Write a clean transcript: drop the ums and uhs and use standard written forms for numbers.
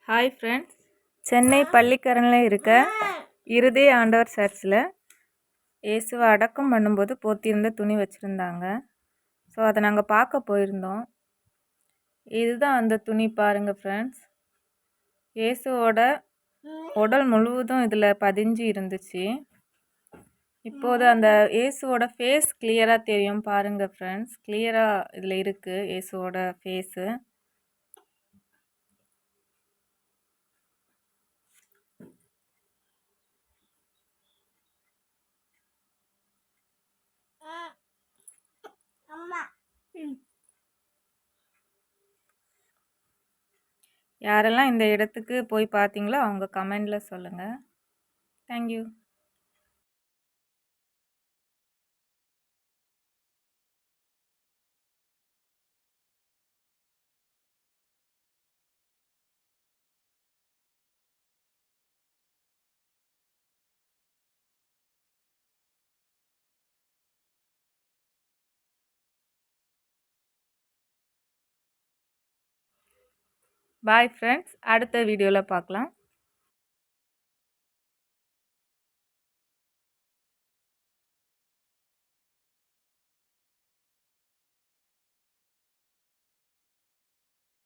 Hi friends, Chennai பள்ளிக்கரணையில் இருக்க இருதய ஆண்டவர் சர்ச்சில் இயேசுவை அடக்கம் பண்ணும்போது போத்தியிருந்த துணி வச்சுருந்தாங்க. ஸோ அதை நாங்கள் பார்க்க போயிருந்தோம். இதுதான் அந்த துணி பாருங்கள் ஃப்ரெண்ட்ஸ். இயேசுவோட உடல் முழுவதும் இதில் பதிஞ்சு இருந்துச்சு. இப்போது அந்த இயேசுவோட ஃபேஸ் கிளியராக தெரியும் பாருங்கள் ஃப்ரெண்ட்ஸ். கிளியராக இதில் இருக்குது இயேசுவோட ஃபேஸு. யாரெல்லாம் இந்த இடத்துக்கு போய் பார்த்தீங்களோ அவங்க கமெண்டில் சொல்லுங்கள். தேங்க்யூ. பாய் ஃப்ரெண்ட்ஸ், அடுத்த வீடியோவில் பார்க்கலாம்.